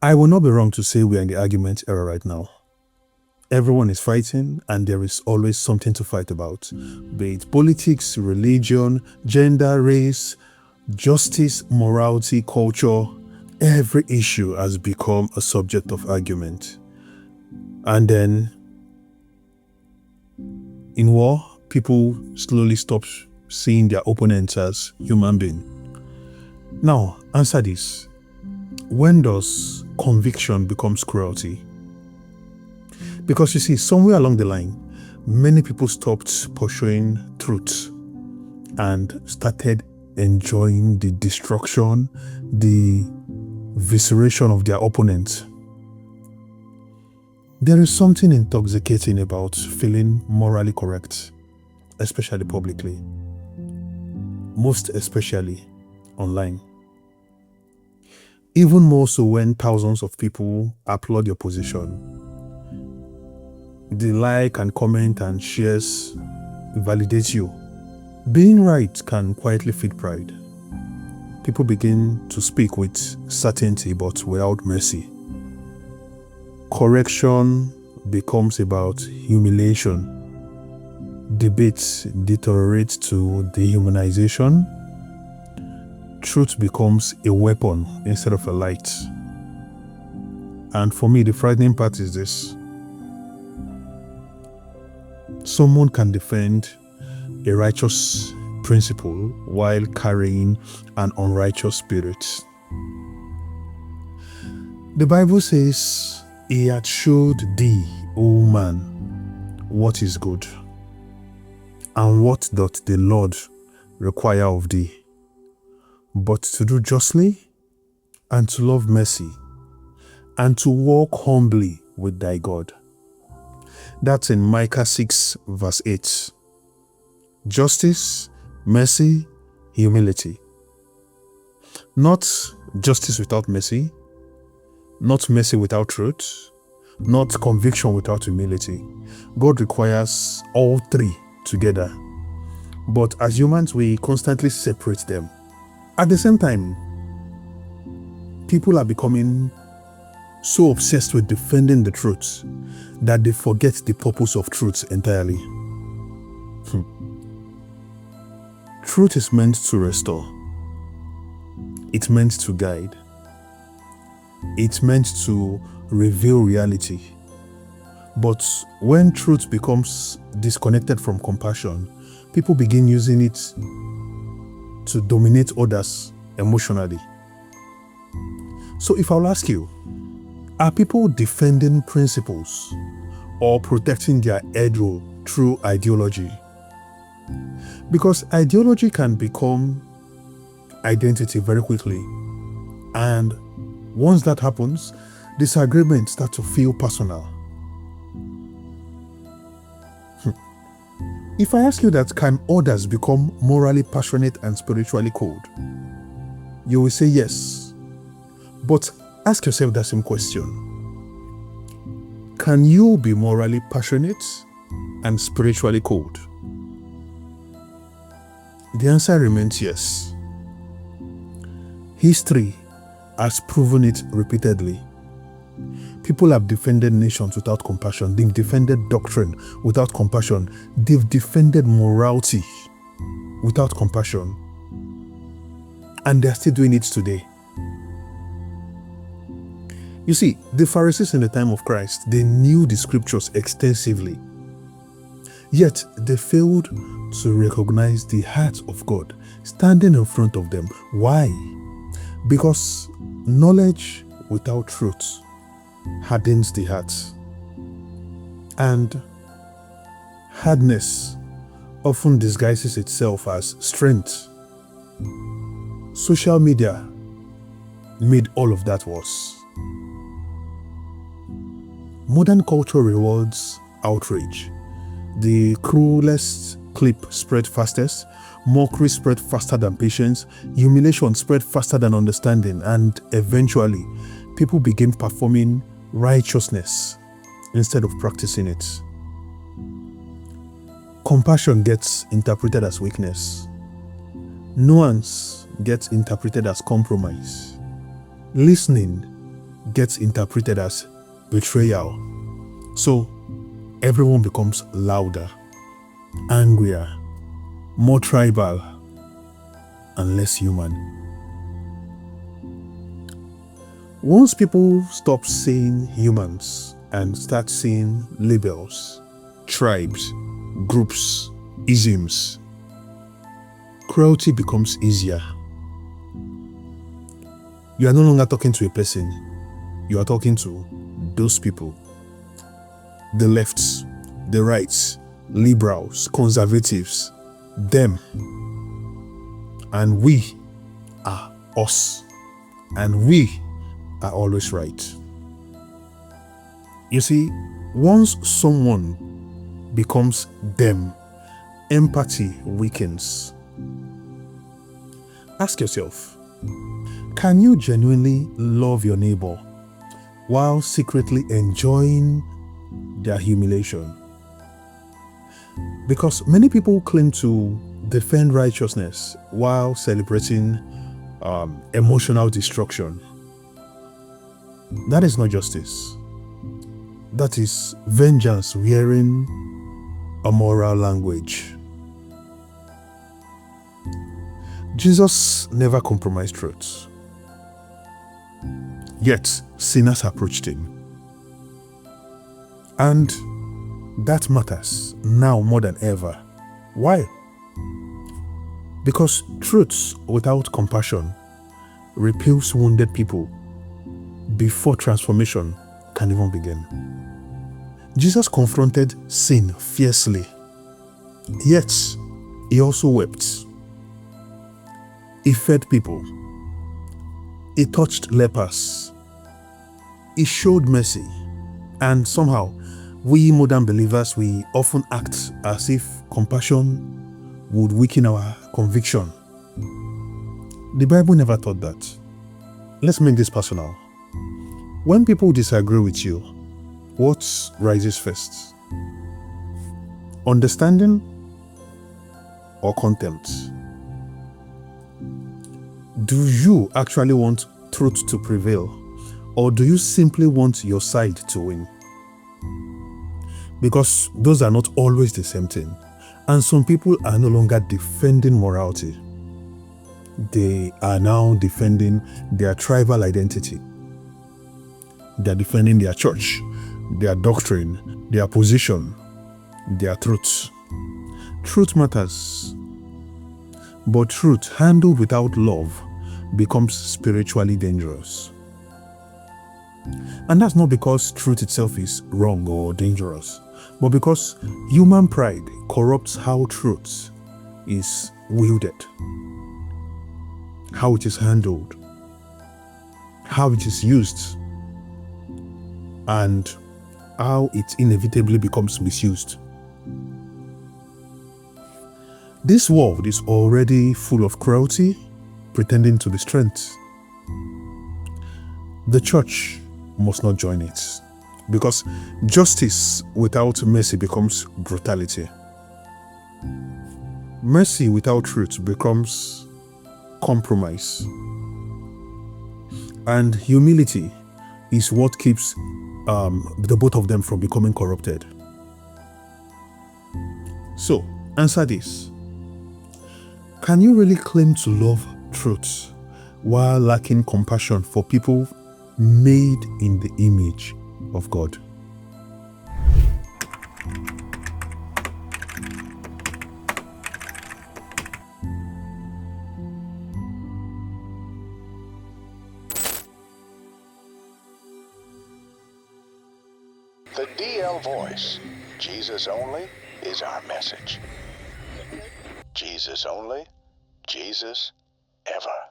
I will not be wrong to say we are in the argument era right now. Everyone is fighting, and there is always something to fight about, be it politics, religion, gender, race, justice, morality, culture. Every issue has become a subject of argument. And then in war, people slowly stop seeing their opponents as human beings. Now, answer this. When does conviction becomes cruelty? Because you see, somewhere along the line, many people stopped pursuing truth and started enjoying the destruction, the visceration of their opponents. There is something intoxicating about feeling morally correct, especially publicly, most especially online. Even more so when thousands of people applaud your position. The like and comment and shares validate you. Being right can quietly feed pride. People begin to speak with certainty but without mercy. Correction becomes about humiliation. Debates deteriorate to dehumanization. Truth becomes a weapon instead of a light. And for me, the frightening part is this. Someone can defend a righteous principle while carrying an unrighteous spirit. The Bible says, "He hath showed thee, O man, what is good, and what doth the Lord require of thee, but to do justly, and to love mercy, and to walk humbly with thy God." That's in Micah 6 verse 8. Justice, mercy, humility. Not justice without mercy, not mercy without truth, not conviction without humility. God requires all three together. But as humans, we constantly separate them. At the same time, people are becoming so obsessed with defending the truth that they forget the purpose of truth entirely. Truth is meant to restore. It's meant to guide. It's meant to reveal reality. But when truth becomes disconnected from compassion, people begin using it to dominate others emotionally. So if I'll ask you, are people defending principles or protecting their ego through ideology? Because ideology can become identity very quickly. And once that happens, disagreements start to feel personal. If I ask you that, can others become morally passionate and spiritually cold? You will say yes. But ask yourself that same question. Can you be morally passionate and spiritually cold? The answer remains yes. History has proven it repeatedly. People have defended nations without compassion. They've defended doctrine without compassion. They've defended morality without compassion. And they're still doing it today. You see, the Pharisees in the time of Christ, they knew the scriptures extensively. Yet, they failed to recognize the heart of God standing in front of them. Why? Because knowledge without truth hardens the heart. And hardness often disguises itself as strength. Social media made all of that worse. Modern culture rewards outrage. The cruelest clip spread fastest, mockery spread faster than patience, humiliation spread faster than understanding, and eventually, people begin performing righteousness instead of practicing it. Compassion gets interpreted as weakness. Nuance gets interpreted as compromise. Listening gets interpreted as betrayal. So everyone becomes louder, angrier, more tribal, and less human. Once people stop saying humans and start saying labels, tribes, groups, isms, cruelty becomes easier. You are no longer talking to a person, you are talking to those people. The lefts, the rights, liberals, conservatives, them. And we are us. And we are always right. You see, once someone becomes them, empathy weakens. Ask yourself, can you genuinely love your neighbor while secretly enjoying their humiliation? Because many people claim to defend righteousness while celebrating emotional destruction. That is not justice. That is vengeance wearing a moral language. Jesus never compromised truth. Yet sinners approached him. And that matters now more than ever. Why? Because truth without compassion repels wounded people before transformation can even begin. Jesus confronted sin fiercely, yet he also wept. He fed people. He touched lepers. He showed mercy. And somehow, we modern believers, we often act as if compassion would weaken our conviction. The Bible never taught that. Let's make this personal. When people disagree with you, what rises first? Understanding or contempt? Do you actually want truth to prevail, or do you simply want your side to win? Because those are not always the same thing. And some people are no longer defending morality. They are now defending their tribal identity. They are defending their church, their doctrine, their position, their truth. Truth matters. But truth handled without love becomes spiritually dangerous. And that's not because truth itself is wrong or dangerous, but because human pride corrupts how truth is wielded, how it is handled, how it is used, and how it inevitably becomes misused. This world is already full of cruelty, pretending to be strength. The church must not join it, because justice without mercy becomes brutality. Mercy without truth becomes compromise. And humility is what keeps the both of them from becoming corrupted. So, answer this. Can you really claim to love truth while lacking compassion for people made in the image of God? The DL Voice. Jesus only is our message. Jesus only, Jesus ever.